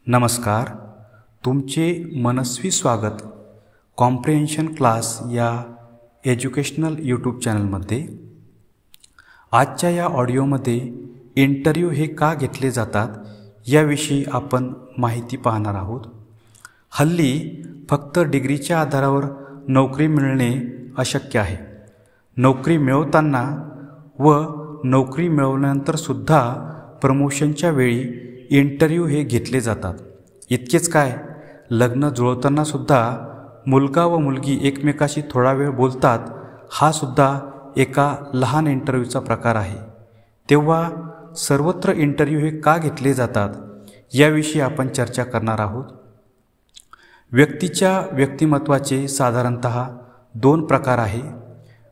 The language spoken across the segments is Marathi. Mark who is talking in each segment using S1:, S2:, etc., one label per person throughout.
S1: नमस्कार. तुमचे मनस्वी स्वागत कॉम्प्रिहेन्शन क्लास या एज्युकेशनल यूट्यूब चॅनलमध्ये. आजच्या या ऑडिओमध्ये इंटरव्ह्यू हे का घेतले जातात याविषयी आपण माहिती पाहणार आहोत. हल्ली फक्त डिग्रीच्या आधारावर नोकरी मिळणे अशक्य आहे. नोकरी मिळवताना व नोकरी मिळवल्यानंतरसुद्धा प्रमोशनच्या वेळी इंटरव्ह्यू हे घेतले जातात. इतकेच काय, लग्न जुळवतानासुद्धा मुलगा व मुलगी एकमेकाशी थोडा वेळ बोलतात. हा सुद्धा एका लहान इंटरव्ह्यूचा प्रकार आहे. तेव्हा सर्वत्र इंटरव्ह्यू हे का घेतले जातात याविषयी आपण चर्चा करणार आहोत. व्यक्तीच्या व्यक्तिमत्वाचे साधारणतः दोन प्रकार आहे.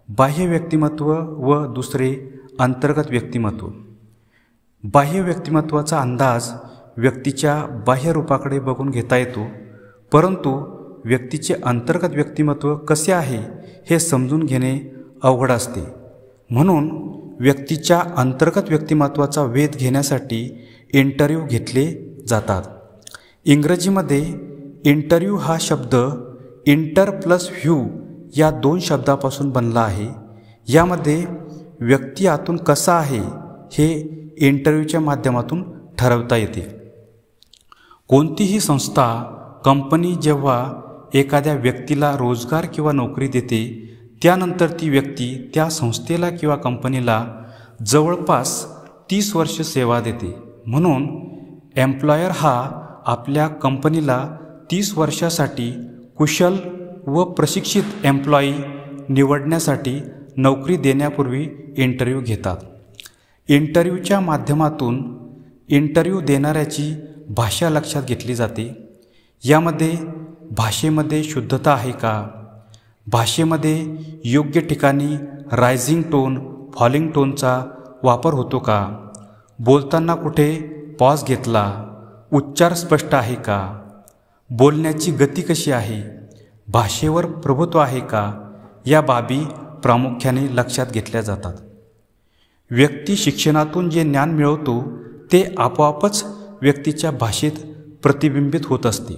S1: बाह्य व्यक्तिमत्व व दुसरे अंतर्गत व्यक्तिमत्व. बाह्य व्यक्तिमत्वाचा अंदाज व्यक्तीच्या बाह्य रूपाकडे बघून घेता येतो, परंतु व्यक्तीचे अंतर्गत व्यक्तिमत्व कसे आहे हे समजून घेणे अवघड असते. म्हणून व्यक्तीच्या अंतर्गत व्यक्तिमत्वाचा वेध घेण्यासाठी इंटरव्ह्यू घेतले जातात. इंग्रजीमध्ये इंटरव्ह्यू हा शब्द इंटर प्लस व्ह्यू या दोन शब्दापासून बनला आहे. यामध्ये व्यक्ती आतून कसा आहे हे इंटरव्ह्यूच्या माध्यमातून ठरवता येते. कोणतीही संस्था, कंपनी जेव्हा एखाद्या व्यक्तीला रोजगार किंवा नोकरी देते, त्यानंतर ती व्यक्ती त्या संस्थेला किंवा कंपनीला जवळपास 30 वर्ष सेवा देते. म्हणून एम्प्लॉयर हा आपल्या कंपनीला 30 वर्षासाठी कुशल व प्रशिक्षित एम्प्लॉई निवडण्यासाठी नोकरी देण्यापूर्वी इंटरव्ह्यू घेतात. इंटरव्ह्यूच्या माध्यमातून इंटरव्ह्यू देणाऱ्याची भाषा लक्षात घेतली जाते. यामध्ये भाषेमध्ये शुद्धता आहे का, भाषेमध्ये योग्य ठिकाणी रायझिंग टोन, फॉलिंग टोनचा वापर होतो का, बोलताना कुठे पॉज घेतला, उच्चार स्पष्ट आहे का, बोलण्याची गती कशी आहे, भाषेवर प्रभुत्व आहे का, या बाबी प्रामुख्याने लक्षात घेतल्या जातात. व्यक्ती शिक्षणातून जे ज्ञान मिळवतो ते आपोआपच व्यक्तीच्या भाषेत प्रतिबिंबित होत असते.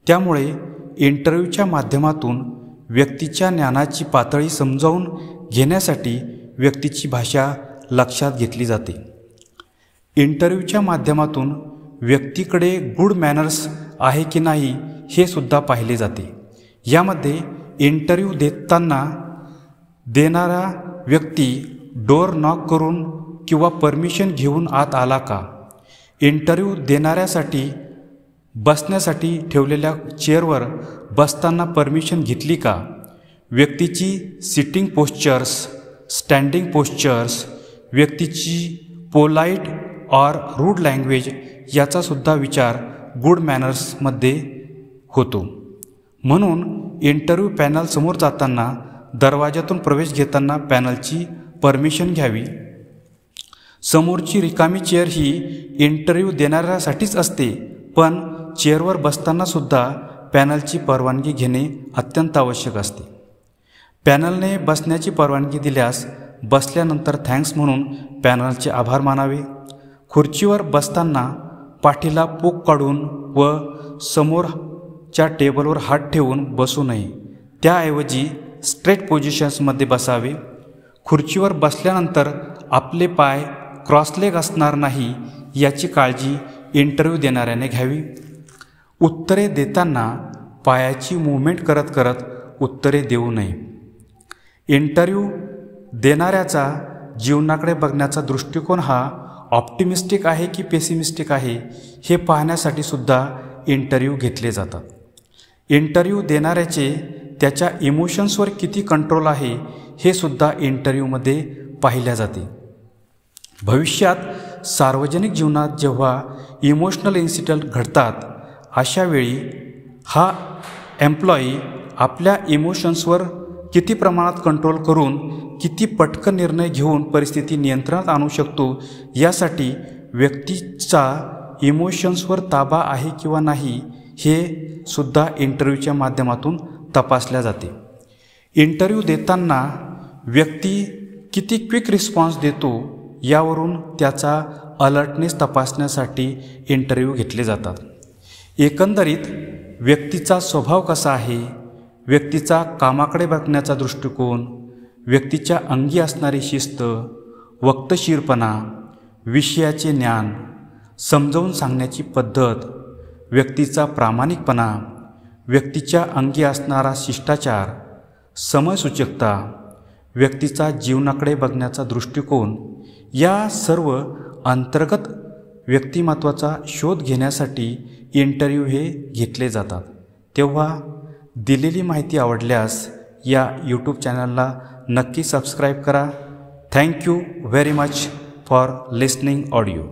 S1: त्यामुळे इंटरव्ह्यूच्या माध्यमातून व्यक्तीच्या ज्ञानाची पातळी समजावून घेण्यासाठी व्यक्तीची भाषा लक्षात घेतली जाते. इंटरव्ह्यूच्या माध्यमातून व्यक्तीकडे गुड मॅनर्स आहे की नाही हे सुद्धा पाहिले जाते. यामध्ये इंटरव्ह्यू देणारा व्यक्ती डोर नॉक करून किंवा परमिशन घेऊन आत आला का, इंटरव्ह्यू देणाऱ्यासाठी बसण्यासाठी ठेवलेल्या चेअरवर बसताना परमिशन घेतली का, व्यक्तीची सिटिंग पोश्चर्स, स्टँडिंग पोश्चर्स, व्यक्तीची पोलाईट ऑर रूड लँग्वेज याचासुद्धा विचार गुड मॅनर्समध्ये होतो. म्हणून इंटरव्ह्यू पॅनल समोर जाताना दरवाजातून प्रवेश घेताना पॅनलची परमिशन घ्यावी. समोरची रिकामी चेअर ही इंटरव्ह्यू देणाऱ्यासाठीच असते, पण चेअरवर बसतानासुद्धा पॅनलची परवानगी घेणे अत्यंत आवश्यक असते. पॅनलने बसण्याची परवानगी दिल्यास बसल्यानंतर थँक्स म्हणून पॅनलचे आभार मानावे. खुर्चीवर बसताना पाठीला पोक काढून व समोरच्या टेबलवर हात ठेवून बसू नये. त्याऐवजी स्ट्रेट पोझिशन्समध्ये बसावे. खुर्चीवर बसल्यानंतर आपले पाय क्रॉसलेग असणार नाही याची काळजी इंटरव्ह्यू देणाऱ्याने घ्यावी. उत्तरे देताना पायाची मूवमेंट करत करत उत्तरे देऊ नये. इंटरव्ह्यू देणाऱ्याचा जीवनाकडे बघण्याचा दृष्टिकोन हा ऑप्टिमिस्टिक आहे की पेसिमिस्टिक आहे हे पाहण्यासाठी सुद्धा इंटरव्ह्यू घेतले जातात. इंटरव्ह्यू देणाऱ्याचे त्याच्या इमोशन्सवर किती कंट्रोल आहे हे सुद्धा इंटरव्ह्यूमध्ये पाहिल्या जाते. भविष्यात सार्वजनिक जीवनात जेव्हा इमोशनल इन्सिडेंट घडतात, अशावेळी हा एम्प्लॉई आपल्या इमोशन्सवर किती प्रमाणात कंट्रोल करून किती पटकन निर्णय घेऊन परिस्थिती नियंत्रणात आणू शकतो यासाठी व्यक्तीचा इमोशन्सवर ताबा आहे किंवा नाही हे सुद्धा इंटरव्ह्यूच्या माध्यमातून तपासल्या जाते. इंटरव्ह्यू देताना व्यक्ती किती क्विक रिस्पॉन्स देतो यावरून त्याचा अलर्टनेस तपासण्यासाठी इंटरव्ह्यू घेतले जातात. एकंदरीत व्यक्तीचा स्वभाव कसा आहे, व्यक्तीचा कामाकडे बघण्याचा दृष्टिकोन, व्यक्तीच्या अंगी असणारी शिस्त, वक्तशीरपणा, विषयाचे ज्ञान, समजावून सांगण्याची पद्धत, व्यक्तीचा प्रामाणिकपणा, व्यक्तीच्या अंगी असणारा शिष्टाचार, समयसूचकता, व्यक्तीचा जीवनाकडे बघण्याचा दृष्टिकोन या सर्व अंतर्गत व्यक्तिमत्वाचा शोध घेण्यासाठी इंटरव्ह्यू हे घेतले जातात. तेव्हा दिलेली माहिती आवडल्यास या यूट्यूब चॅनलला नक्की सबस्क्राईब करा. Thank you very much for listening audio.